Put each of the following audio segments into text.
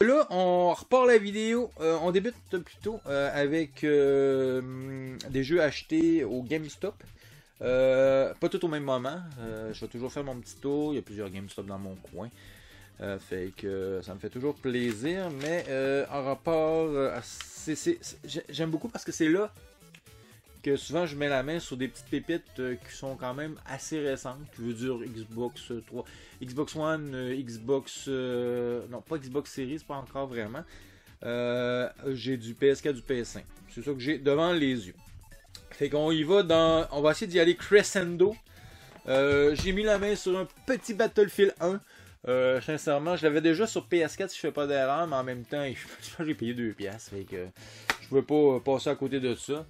Là, on repart la vidéo. On débute plutôt avec des jeux achetés au GameStop. Pas tout au même moment. Je vais toujours faire mon petit tour. Il y a plusieurs GameStop dans mon coin. Fait que ça me fait toujours plaisir. Mais en rapport, j'aime beaucoup parce que c'est là que souvent je mets la main sur des petites pépites qui sont quand même assez récentes. Qui veut dire Xbox 3, Xbox One, Xbox... non, pas Xbox Series, pas encore vraiment. J'ai du PS4, du PS5. C'est ça que j'ai devant les yeux. Fait qu'on y va dans... On va essayer d'y aller crescendo. J'ai mis la main sur un petit Battlefield 1. Sincèrement, je l'avais déjà sur PS4 si je fais pas d'erreur, mais en même temps, je pense que j'ai payé 2$. Fait que je pouvais pas passer à côté de ça.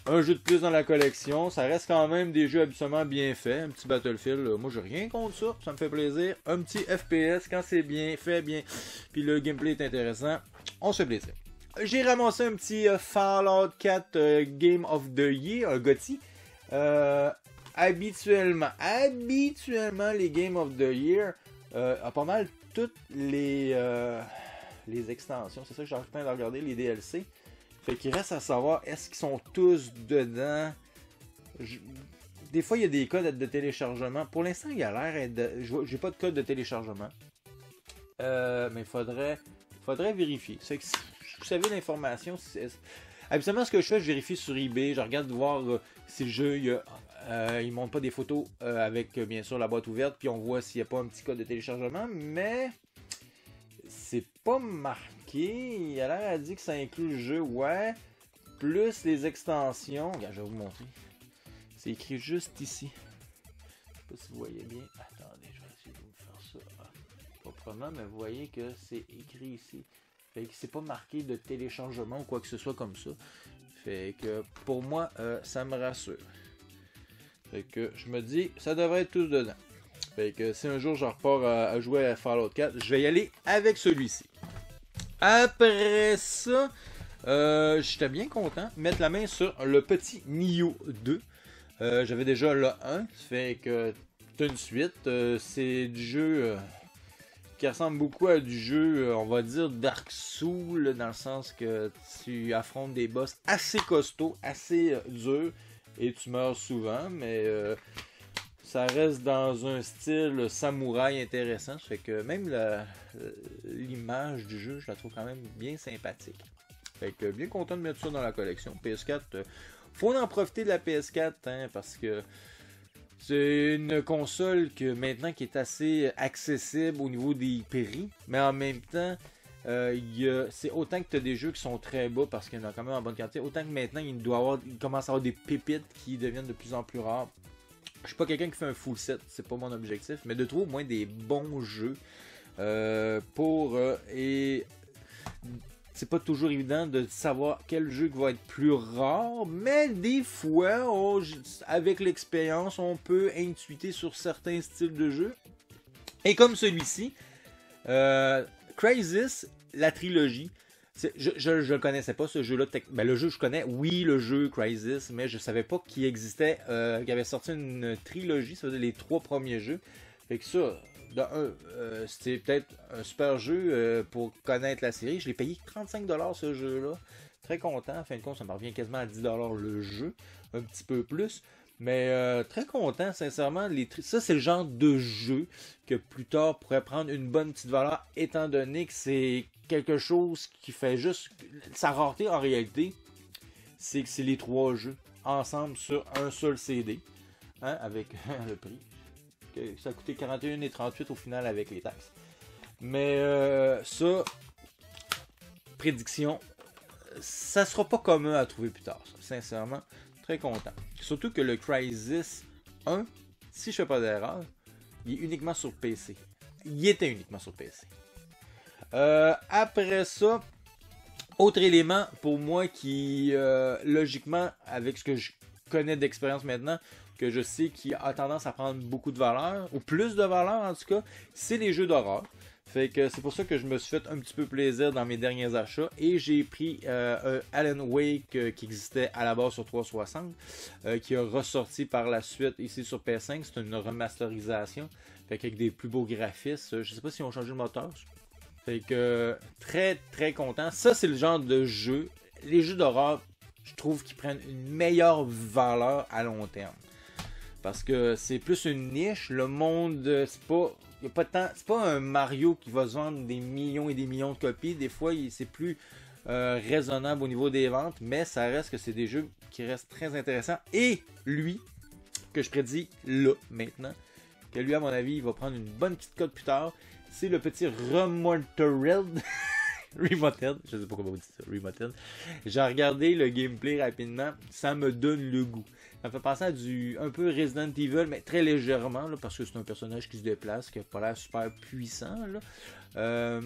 Un jeu de plus dans la collection, ça reste quand même des jeux absolument bien faits. Un petit Battlefield, moi j'ai rien contre ça, ça me fait plaisir. Un petit FPS, quand c'est bien fait, bien, puis le gameplay est intéressant, on se fait plaisir. J'ai ramassé un petit Fallout 4 Game of the Year, un GOTY. Habituellement, les Game of the Year a pas mal toutes les extensions. C'est ça que j'ai en train de regarder, les DLC. Fait qu'il reste à savoir, est-ce qu'ils sont tous dedans? Des fois, il y a des codes de téléchargement. Pour l'instant, il a l'air d'être... J'ai pas de code de téléchargement. Mais il faudrait vérifier. C'est que si vous savez l'information, habituellement, ce que je fais, je vérifie sur eBay. Je regarde voir si le jeu, il montre pas des photos avec, bien sûr, la boîte ouverte. Puis on voit s'il n'y a pas un petit code de téléchargement. Mais c'est pas marqué. Il a l'air à dire que ça inclut le jeu, ouais. Plus les extensions. Regarde, je vais vous montrer. C'est écrit juste ici. Je sais pas si vous voyez bien. Attendez, je vais essayer de vous faire ça proprement, mais vous voyez que c'est écrit ici. Fait que c'est pas marqué de téléchargement ou quoi que ce soit comme ça. Fait que pour moi, ça me rassure. Fait que je me dis, ça devrait être tous dedans. Fait que si un jour je repars à jouer à Fallout 4, je vais y aller avec celui-ci. Après ça, j'étais bien content de mettre la main sur le petit Nioh 2. J'avais déjà le 1, ça fait que c'est une suite. C'est du jeu qui ressemble beaucoup à du jeu, on va dire Dark Souls, dans le sens que tu affrontes des boss assez costauds, assez durs, et tu meurs souvent, mais ça reste dans un style samouraï intéressant. Ça fait que même l'image du jeu, je la trouve quand même bien sympathique. Fait que bien content de mettre ça dans la collection. PS4, faut en profiter de la PS4, hein, parce que c'est une console que maintenant qui est assez accessible au niveau des prix, mais en même temps, c'est autant que tu as des jeux qui sont très bas parce qu'il y en a quand même en bonne quantité, autant que maintenant il commence à avoir des pépites qui deviennent de plus en plus rares. Je suis pas quelqu'un qui fait un full set, c'est pas mon objectif, mais de trouver au moins des bons jeux et c'est pas toujours évident de savoir quel jeu va être plus rare, mais des fois, avec l'expérience, on peut intuiter sur certains styles de jeu. Et comme celui-ci, Crysis, la trilogie. Je ne connaissais pas ce jeu-là. Le jeu, je connais, oui, le jeu Crysis, mais je savais pas qu'il existait, qu'il avait sorti une trilogie, ça veut dire les 3 premiers jeux. Fait que ça, c'était peut-être un super jeu pour connaître la série. Je l'ai payé 35$ ce jeu-là. Très content. En fin de compte, ça me revient quasiment à 10$ le jeu. Un petit peu plus. Mais très content, sincèrement. Ça, c'est le genre de jeu que plus tard pourrait prendre une bonne petite valeur, étant donné que c'est quelque chose qui fait juste... Sa rareté, en réalité, c'est que c'est les 3 jeux ensemble sur un seul CD, hein, avec le prix. Ça a coûté 41,38$ au final avec les taxes. Mais ça, prédiction, ça sera pas commun à trouver plus tard. Ça. Sincèrement, très content. Surtout que le Crysis 1, si je fais pas d'erreur, il est uniquement sur PC. Il était uniquement sur PC. Après ça, autre élément pour moi qui, logiquement, avec ce que je connais d'expérience maintenant, que je sais qui a tendance à prendre beaucoup de valeur, ou plus de valeur en tout cas, c'est les jeux d'horreur. Fait que c'est pour ça que je me suis fait un petit peu plaisir dans mes derniers achats et j'ai pris un Alan Wake qui existait à la base sur 360, qui a ressorti par la suite ici sur PS5. C'est une remasterisation, fait qu'avec des plus beaux graphismes. Je sais pas si on ont changé le moteur. Fait que très très content. Ça c'est le genre de jeu. Les jeux d'horreur, je trouve qu'ils prennent une meilleure valeur à long terme. Parce que c'est plus une niche. Le monde, c'est pas. Y a pas tant, c'est pas un Mario qui va se vendre des millions et des millions de copies. Des fois, c'est plus raisonnable au niveau des ventes. Mais ça reste que c'est des jeux qui restent très intéressants. Et lui, que je prédis là, maintenant, que lui, à mon avis, il va prendre une bonne petite cote plus tard. C'est le petit Remoted. Remoted, je sais pas comment vous dites ça, Remoted. J'ai regardé le gameplay rapidement, ça me donne le goût. Ça me fait penser à un peu Resident Evil, mais très légèrement, là, parce que c'est un personnage qui se déplace, qui n'a pas l'air super puissant, là.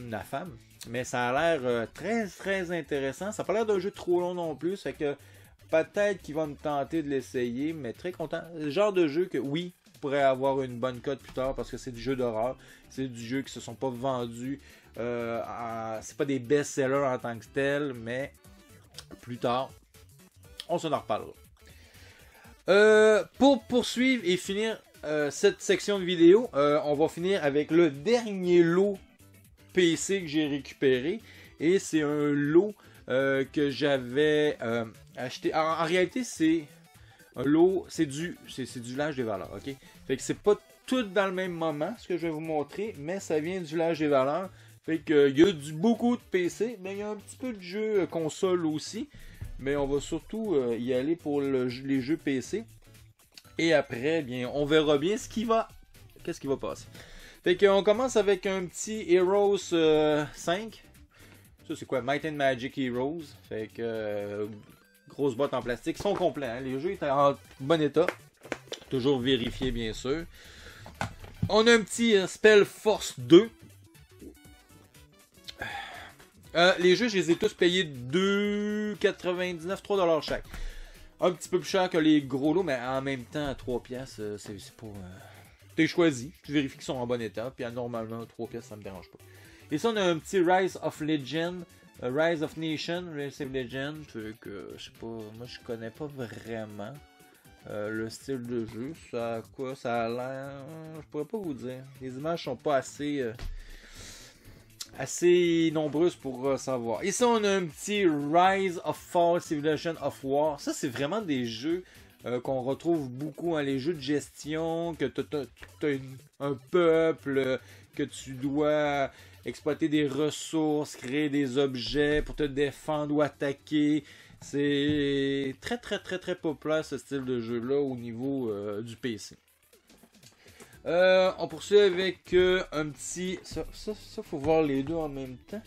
La femme. Mais ça a l'air très très intéressant. Ça n'a pas l'air d'un jeu trop long non plus, fait que peut-être qu'il va me tenter de l'essayer, mais très content. Le genre de jeu que oui, pourrait avoir une bonne cote plus tard parce que c'est du jeu d'horreur, c'est du jeu qui se sont pas vendus, c'est pas des best-sellers en tant que tel, mais plus tard, on s'en en reparlera. Pour poursuivre et finir cette section de vidéo, on va finir avec le dernier lot PC que j'ai récupéré, et c'est un lot que j'avais acheté. En réalité, c'est un lot, c'est du village des valeurs, ok? Fait que c'est pas tout dans le même moment, ce que je vais vous montrer, mais ça vient du village des valeurs. Fait que il y a beaucoup de PC, mais il y a un petit peu de jeux console aussi. Mais on va surtout y aller pour les jeux PC. Et après, bien, on verra bien qu'est-ce qui va passer. Fait qu'on commence avec un petit Heroes 5. Ça c'est quoi? Might and Magic Heroes. Fait que grosse boîte en plastique. Ils sont complets, hein? Les jeux étaient en bon état. Toujours vérifié, bien sûr. On a un petit Spell Force 2. Les jeux, je les ai tous payés 2,99$, 3$ chaque. Un petit peu plus cher que les gros lots, mais en même temps, à 3$, c'est pas... T'es choisi, tu vérifies qu'ils sont en bon état, puis normalement, 3$, ça me dérange pas. Et ça, on a un petit Rise of Legend, Rise of Nation, Rise of Legend, que je sais pas, moi je connais pas vraiment le style de jeu. Ça a quoi? Ça a l'air... Je pourrais pas vous dire. Les images sont pas assez nombreuses pour savoir. Ici, on a un petit Rise of Fall Civilization of War. Ça, c'est vraiment des jeux qu'on retrouve beaucoup, hein, les jeux de gestion, que tu as un peuple, que tu dois exploiter des ressources, créer des objets pour te défendre ou attaquer. C'est très très très très populaire ce style de jeu là au niveau du PC. On poursuit avec un petit... Ça, faut voir les deux en même temps.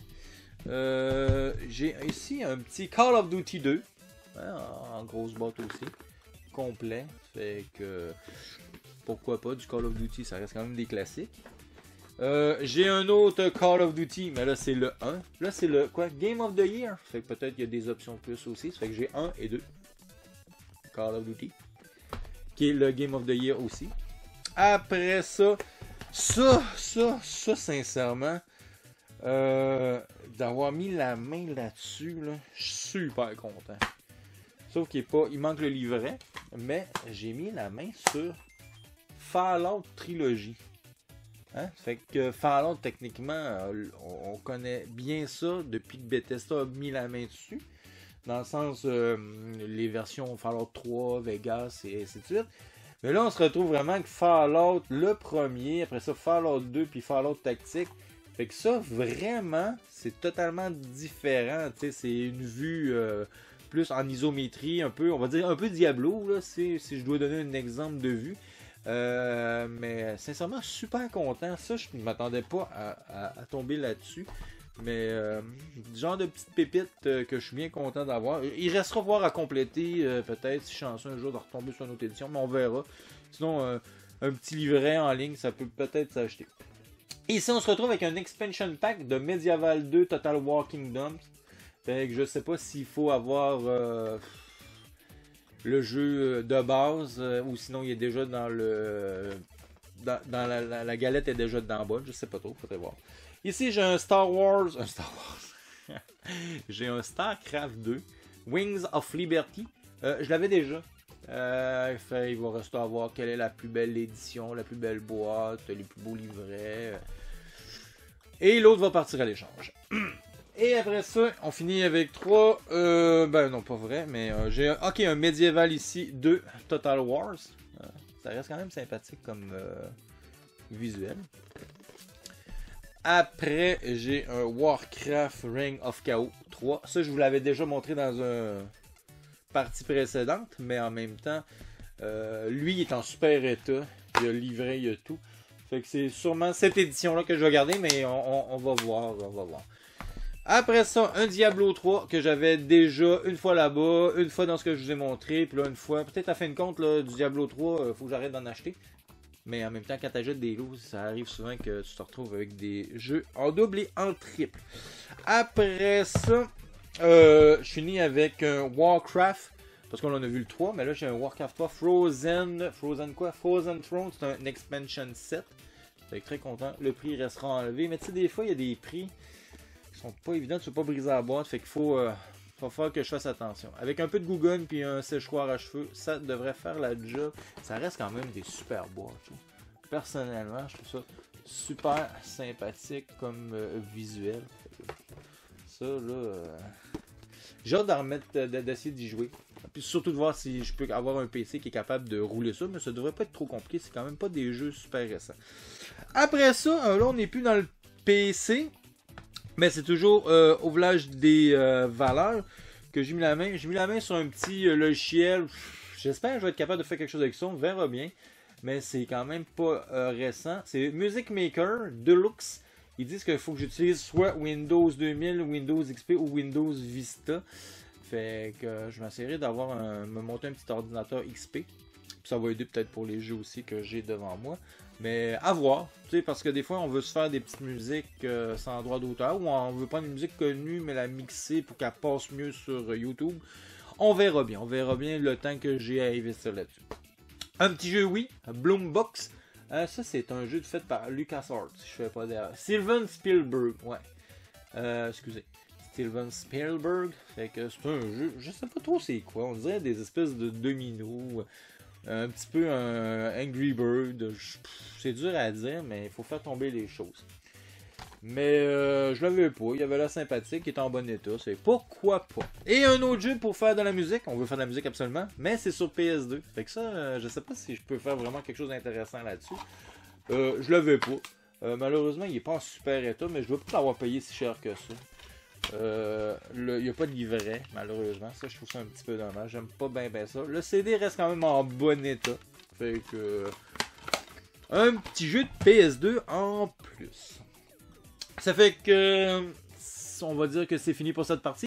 J'ai ici un petit Call of Duty 2. Hein, en grosse boîte aussi. Complet. Fait que... Pourquoi pas, du Call of Duty, ça reste quand même des classiques. J'ai un autre Call of Duty, mais là c'est le 1. Là c'est le quoi? Game of the Year. Fait que peut-être qu'il y a des options plus aussi. Ça fait que j'ai 1 et 2. Call of Duty. Qui est le Game of the Year aussi. Après ça, sincèrement, d'avoir mis la main là-dessus, là, je suis super content. Sauf il manque le livret, mais j'ai mis la main sur Fallout Trilogy. Hein? Fait que Fallout, techniquement, on connaît bien ça depuis que Bethesda a mis la main dessus. Dans le sens, les versions Fallout 3, Vegas et ainsi de suite. Mais là, on se retrouve vraiment avec Fallout le premier, après ça Fallout 2, puis Fallout Tactique. Fait que ça, vraiment, c'est totalement différent. Tu sais, c'est une vue plus en isométrie, un peu, on va dire un peu Diablo, là, si je dois donner un exemple de vue. Mais sincèrement, super content. Ça, je ne m'attendais pas à tomber là-dessus. Mais genre de petite pépite que je suis bien content d'avoir. Il restera voir à compléter, peut-être, si je suis chanceux un jour de retomber sur une autre édition, mais on verra. Sinon, un petit livret en ligne, ça peut peut-être s'acheter. Et ici, on se retrouve avec un expansion pack de Medieval 2 Total War Kingdoms. Fait que je sais pas s'il faut avoir le jeu de base, ou sinon il est déjà dans le... Dans la galette est déjà dans bas, je sais pas trop, faudrait voir. Ici, j'ai un Star Wars. J'ai un StarCraft 2. Wings of Liberty. Je l'avais déjà. Il va rester à voir quelle est la plus belle édition, la plus belle boîte, les plus beaux livrets. Et l'autre va partir à l'échange. Et après ça, on finit avec 3... ben non, pas vrai, mais j'ai un médiéval ici de Total Wars. Ça reste quand même sympathique comme visuel. Après, j'ai un Warcraft Ring of Chaos 3. Ça, je vous l'avais déjà montré dans une partie précédente, mais en même temps, lui, il est en super état. Il y a le livret, il y a tout. Fait que c'est sûrement cette édition-là que je vais garder, mais on va voir, Après ça, un Diablo 3 que j'avais déjà une fois là-bas, une fois dans ce que je vous ai montré, puis là une fois, peut-être à fin de compte, là, du Diablo 3, faut que j'arrête d'en acheter. Mais en même temps, quand tu achètes des lots, ça arrive souvent que tu te retrouves avec des jeux en double et en triple. Après ça, je finis avec un Warcraft, parce qu'on en a vu le 3, mais là j'ai un Warcraft 3 Frozen Throne, c'est un expansion set. Je suis très content, le prix restera enlevé, mais tu sais, des fois il y a des prix qui sont pas évidents, tu ne peux pas briser la boîte, fait qu'il faut falloir que je fasse attention. Avec un peu de Google puis un séchoir à cheveux, ça devrait faire la job. Ça reste quand même des super boîtes. Personnellement, je trouve ça super sympathique comme visuel. Ça, là, j'ai hâte d'en remettre, d'essayer d'y jouer. Puis surtout de voir si je peux avoir un PC qui est capable de rouler ça, mais ça devrait pas être trop compliqué. C'est quand même pas des jeux super récents. Après ça, là, on n'est plus dans le PC. Mais c'est toujours au village des valeurs que j'ai mis la main. J'ai mis la main sur un petit logiciel. J'espère que je vais être capable de faire quelque chose avec ça. On verra bien. Mais c'est quand même pas récent. C'est Music Maker Deluxe. Ils disent qu'il faut que j'utilise soit Windows 2000, Windows XP ou Windows Vista. Fait que je vais essayer me monter un petit ordinateur XP. Puis ça va aider peut-être pour les jeux aussi que j'ai devant moi. Mais à voir, tu sais, parce que des fois on veut se faire des petites musiques sans droit d'auteur ou on veut prendre une musique connue mais la mixer pour qu'elle passe mieux sur YouTube. On verra bien le temps que j'ai à investir là-dessus. Un petit jeu, oui, Bloombox. Ça c'est un jeu fait par LucasArts, si je fais pas d'erreur. Steven Spielberg, ouais. Excusez. Steven Spielberg, fait que c'est un jeu, je sais pas trop c'est quoi, on dirait des espèces de dominos. Un petit peu un Angry Bird. C'est dur à dire, mais il faut faire tomber les choses. Mais je l'avais pas. Il avait l'air sympathique, il est en bon état. C'est pourquoi pas. Et un autre jeu pour faire de la musique. On veut faire de la musique absolument, mais c'est sur PS2. Fait que ça, je sais pas si je peux faire vraiment quelque chose d'intéressant là-dessus. Je l'avais pas. Malheureusement, il est pas en super état, mais je ne veux pas l'avoir payé si cher que ça. Il n'y a pas de livret, malheureusement. Ça, je trouve ça un petit peu dommage. J'aime pas bien ça. Le CD reste quand même en bon état. Fait que... un petit jeu de PS2 en plus. Ça fait que... on va dire que c'est fini pour cette partie.